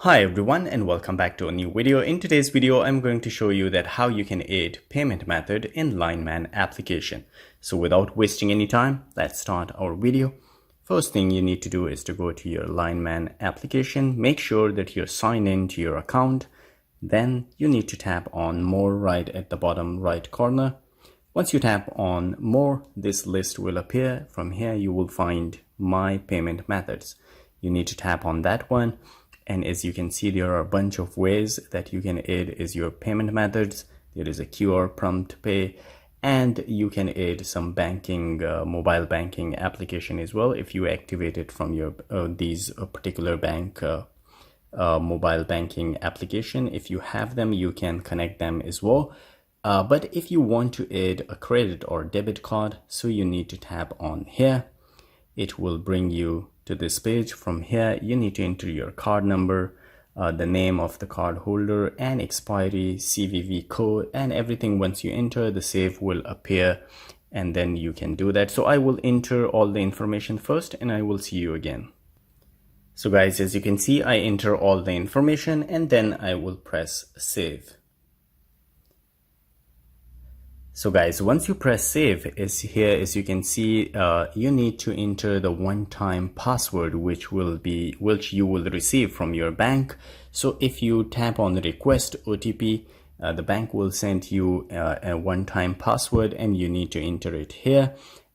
Hi everyone and welcome back to a new video. In today's video, I'm going to show you that how you can add payment method in Lineman application. So without wasting any time, let's start our video. First thing you need to do is to go to your Lineman application. Make sure that you're signed in to your account. Then you need to tap on more right at the bottom right corner. Once you tap on more, this list will appear. From here, you will find my payment methods. You need to tap on that one. And as you can see, there are a bunch of ways that you can add as your payment methods. There is a QR prompt pay, and you can add some banking, mobile banking application as well. If you activate it from your these particular bank mobile banking application, if you have them, you can connect them as well. But if you want to add a credit or debit card, so you need to tap on here. It will bring you to this page. From here, you need to enter your card number, the name of the card holder, and expiry, CVV code, and everything. Once you enter, the save will appear, and then you can do that. So I will enter all the information first, and I will see you again. So guys, as you can see, I enter all the information, and then I will press save. So guys, once you press save, as you can see, you need to enter the one-time password which you will receive from your bank. So if you tap on request OTP, the bank will send you a one-time password, and you need to enter it here,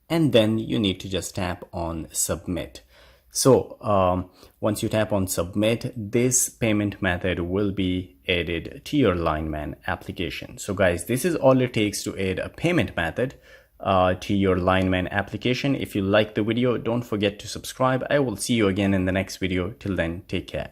and then you need to just tap on submit. So once you tap on submit, this payment method will be added to your Lineman application. So guys, this is all it takes to add a payment method to your Lineman application. If you like the video, don't forget to subscribe. I will see you again in the next video. Till then, take care.